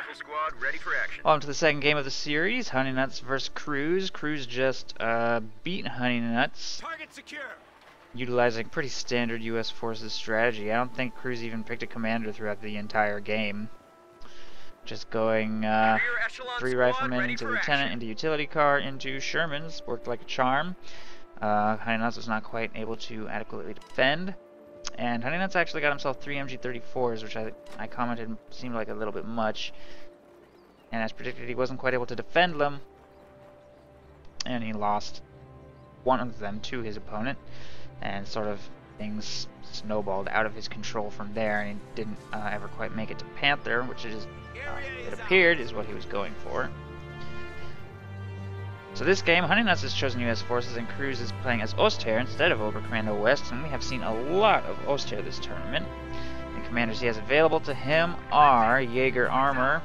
Rifle squad ready for action. On to the second game of the series, Hon3ynuts versus Cruzz. Cruzz just beat Hon3ynuts, Target secure. utilizing pretty standard U.S. forces strategy. I don't think Cruzz even picked a commander throughout the entire game. Just going 3 riflemen into lieutenant, into utility car, into Shermans. Worked like a charm. Hon3ynuts was not quite able to adequately defend. And Hon3ynuts actually got himself 3 MG34s, which I commented seemed like a little bit much. And as predicted, he wasn't quite able to defend them. And he lost one of them to his opponent. And sort of things snowballed out of his control from there. And he didn't ever quite make it to Panther, which it appeared is what he was going for. So this game, Hon3ynuts has chosen U.S. forces and Cruzz is playing as Ostheer instead of Oberkommando West, and we have seen a lot of Ostheer this tournament. The commanders he has available to him are Jaeger Armor,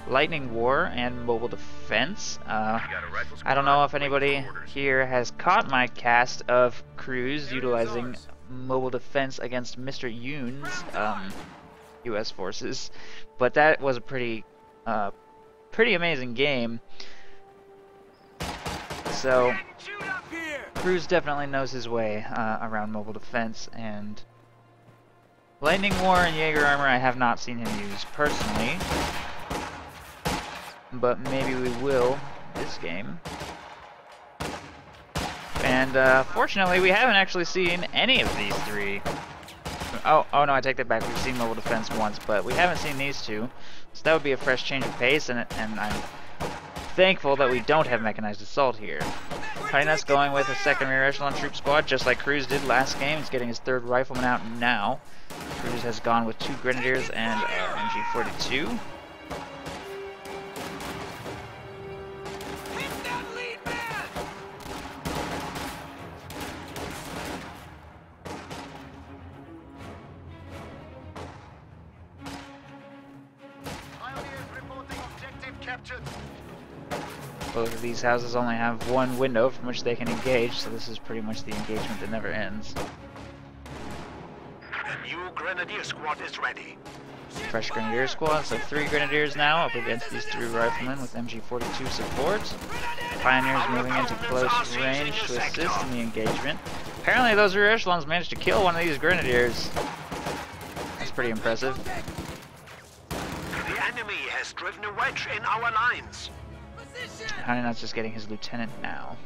Lightning War, and Mobile Defense. I don't know if anybody here has caught my cast of Cruzz utilizing Mobile Defense against Mr. Yoon's U.S. forces, but that was a pretty amazing game. So, Cruzz definitely knows his way around mobile defense, and Lightning War and Jaeger Armor I have not seen him use personally, but maybe we will this game. And fortunately, we haven't actually seen any of these three. Oh no, I take that back. We've seen mobile defense once, but we haven't seen these two, so that would be a fresh change of pace, and I'm thankful that we don't have mechanized assault here. Hon3ynuts going with a second rear echelon troop squad, just like Cruzz did last game. He's getting his 3rd rifleman out now. Cruzz has gone with 2 grenadiers and MG42. Both of these houses only have 1 window from which they can engage, so this is pretty much the engagement that never ends. The new grenadier squad is ready. Fresh grenadier squad, so 3 grenadiers now up against these 3 riflemen with MG42 support. Pioneers moving into close range to assist in the engagement. Apparently those rear echelons managed to kill one of these grenadiers. That's pretty impressive. The enemy has driven a wedge in our lines. Hon3ynuts just getting his lieutenant now.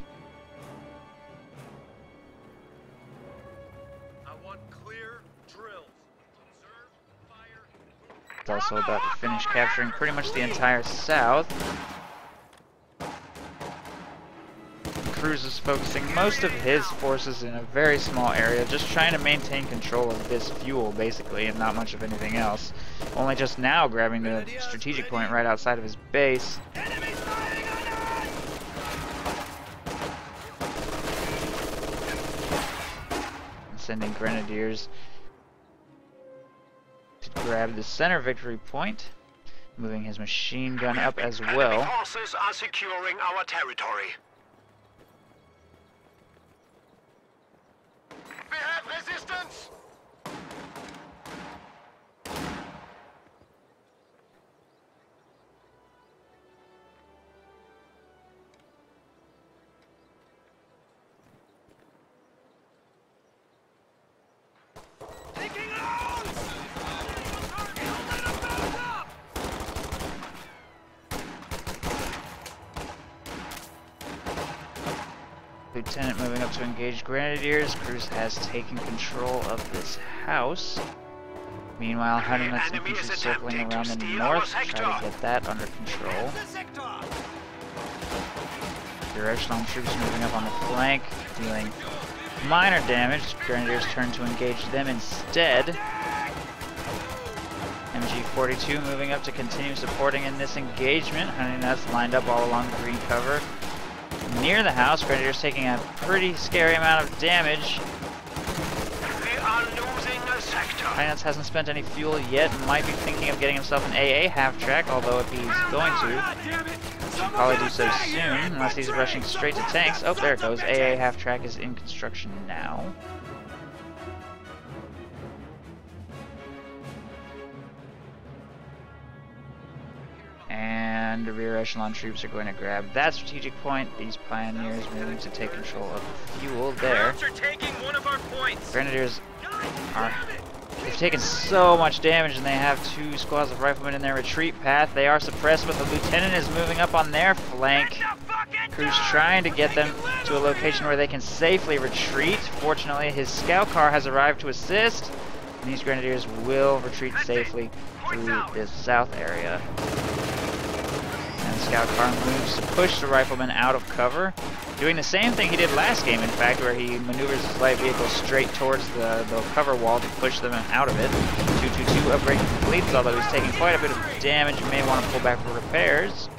I want clear drills. Observe, fire. It's also about to finish capturing pretty much the entire south. Cruzz is focusing most of his forces in a very small area, just trying to maintain control of this fuel, basically, and not much of anything else. Only just now grabbing the strategic point right outside of his base. Sending grenadiers to grab the center victory point, moving his machine gun up as well. Enemy forces are securing our territory. We have resistance. Lieutenant moving up to engage grenadiers. Cruzz has taken control of this house. Meanwhile, Hon3ynuts infantry circling around the north to try to get that under control. Rear echelon troops moving up on the flank, dealing minor damage. Grenadiers turn to engage them instead. MG42 moving up to continue supporting in this engagement. Hon3ynuts lined up all along the green cover. Near the house, Grenadiers taking a pretty scary amount of damage. We are losing a sector. Hon3ynuts hasn't spent any fuel yet, might be thinking of getting himself an AA half-track, although if he's going to, should probably do so soon, unless he's rushing straight to tanks. Oh, there it goes. AA half-track is in construction now. and the rear echelon troops are going to grab that strategic point. These pioneers moving to take control of the fuel there. Are taking one of our points. Grenadiers are... They've taken so much damage, and they have 2 squads of riflemen in their retreat path. They are suppressed, but the lieutenant is moving up on their flank. Cruzz trying to get them to a location where they can safely retreat. Fortunately, his scout car has arrived to assist, and these grenadiers will retreat safely through this south area. And the scout car moves to push the riflemen out of cover, doing the same thing he did last game, in fact, where he maneuvers his light vehicle straight towards the cover wall to push them out of it. 222 upgrade completes, although he's taking quite a bit of damage. You may want to pull back for repairs.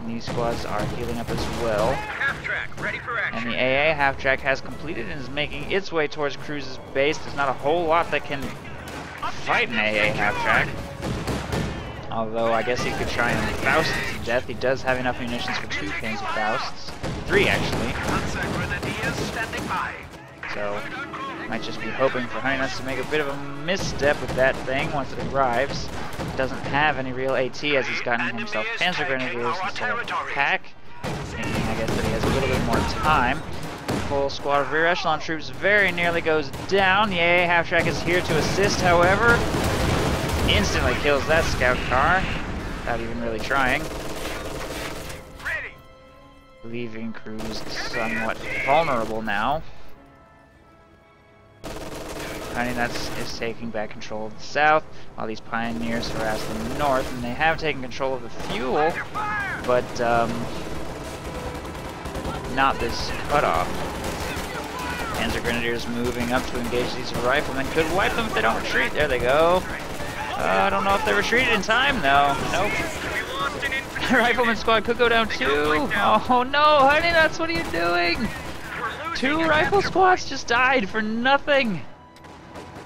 And these squads are healing up as well. Half-track, ready for action. And the AA half-track has completed and is making its way towards Cruzz's base. There's not a whole lot that can fight an AA half-track. Although I guess he could try and Faust it to death. He does have enough munitions for 2 cans of Fausts. 3 actually. So might just be hoping for Hon3ynuts to make a bit of a misstep with that thing once it arrives. Doesn't have any real AT as he's gotten himself Panzer Grenadiers instead of pack. Thinking I guess that he has a little bit more time. Full squad of rear echelon troops very nearly goes down. The AA half-track is here to assist, however. Instantly kills that scout car without even really trying. Leaving Cruzz somewhat vulnerable now. Hon3ynuts is taking back control of the south, while these pioneers harass the north, and they have taken control of the fuel, but not this cutoff. Panzer Grenadiers moving up to engage these riflemen. Could wipe them if they don't retreat. There they go. I don't know if they retreated in time, though. Nope. Rifleman squad could go down too. Oh no, Hon3ynuts, what are you doing? 2 rifle squads just died for nothing.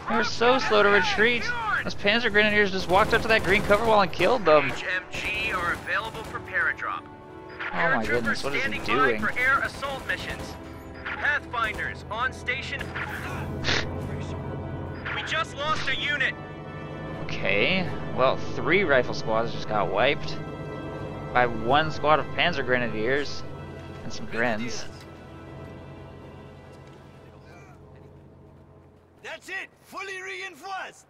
They were so slow to retreat. Those Panzer Grenadiers just walked up to that green cover wall and killed them. HMG are available for paradrop. Oh my goodness, what is he doing? For air assault missions. Pathfinders on station. We just lost a unit. Okay, well, 3 rifle squads just got wiped by 1 squad of Panzer Grenadiers and some Grens. That's it! Fully reinforced!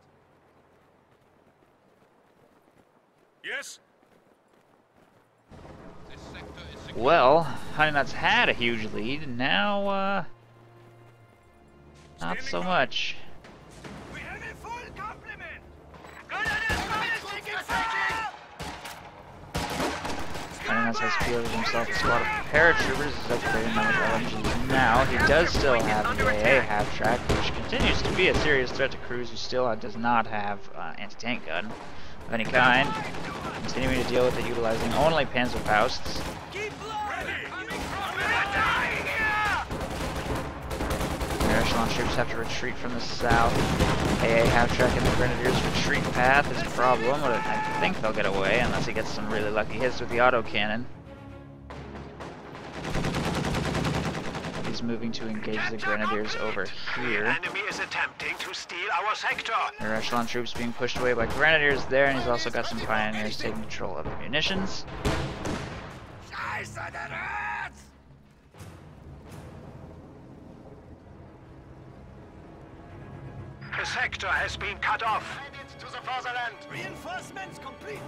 Yes? Well, Hon3ynuts had a huge lead, now, not so much. We have a full complement! Hon3ynuts has fielded himself a squad of paratroopers. He's upgrading them with LMGs now. He does still have the AA half-track, which continues to be a serious threat to Cruzz, who still does not have anti-tank gun of any kind. Continuing to deal with it, utilizing only Panzer Fausts. Rear echelon troops have to retreat from the south. AA half-track and the Grenadiers' retreat path is a problem, but I think they'll get away unless he gets some really lucky hits with the autocannon. He's moving to engage the Grenadiers over here. Enemy is attempting to steal our sector. Rear echelon troops being pushed away by Grenadiers there, and he's also got some pioneers taking control of the munitions. The sector has been cut off. To the fatherland! Reinforcements complete!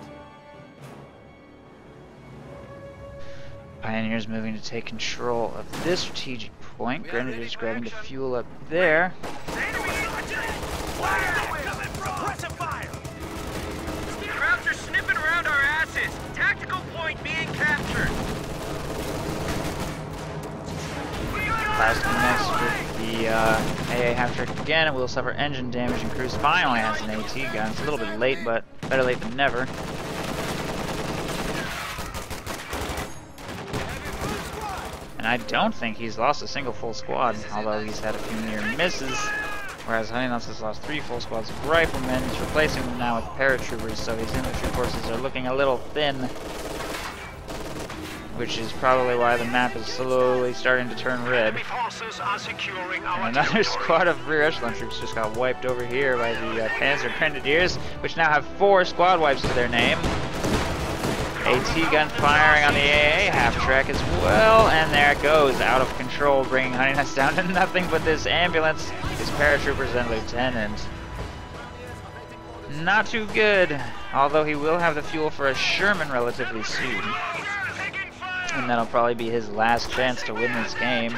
Pioneers moving to take control of this strategic point. Grenadiers grabbing the fuel up there. Crowds are sniffing around our asses. Tactical point being captured. Faust connects with the AA half-track again, and will suffer engine damage, and Cruzz finally has an AT gun. It's a little bit late, but better late than never. And I don't think he's lost a single full squad, although he's had a few near misses. Whereas Hon3ynuts has lost 3 full squads of riflemen. He's replacing them now with paratroopers, so his infantry forces are looking a little thin. Which is probably why the map is slowly starting to turn red. And another squad of rear echelon troops just got wiped over here by the Panzer Grenadiers, which now have 4 squad wipes to their name. AT gun firing on the AA half-track as well, and there it goes, out of control, bringing Hon3ynuts down to nothing but this ambulance, his paratroopers and lieutenant. Not too good, although he will have the fuel for a Sherman relatively soon. And that'll probably be his last chance to win this game.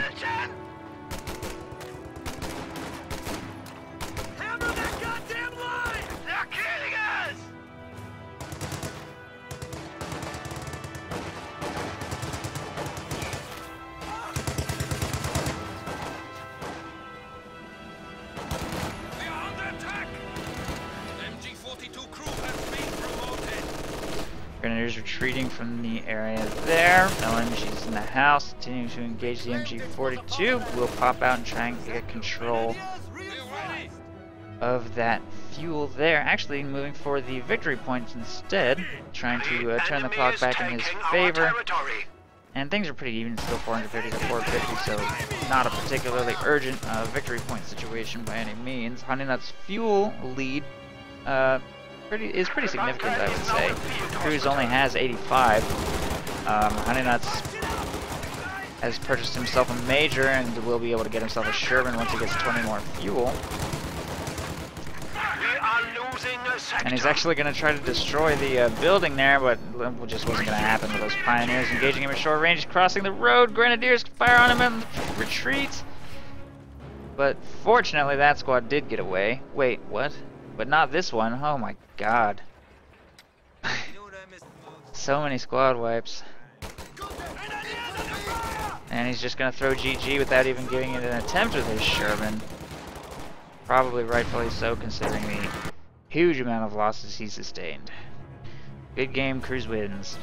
Grenadiers retreating from the area there. LMG's in the house, continuing to engage the MG42. We'll pop out and try and get control of that fuel there. Actually moving for the victory points instead, trying to turn the clock back in his favor. And things are pretty even, still 430 to 450, so not a particularly urgent victory point situation by any means. Hon3ynuts' fuel lead is pretty significant, I would say. Cruzz only has 85. Hon3ynuts has purchased himself a Major and will be able to get himself a Sherman once he gets 20 more fuel. And he's actually going to try to destroy the building there, but it just wasn't going to happen with those Pioneers engaging him at short range, crossing the road. Grenadiers fire on him and retreat. But fortunately, that squad did get away. Wait, what? But not this one. Oh my god. So many squad wipes. And he's just going to throw GG without even giving it an attempt with his Sherman. Probably rightfully so, considering the huge amount of losses he sustained. Good game, Cruzz wins.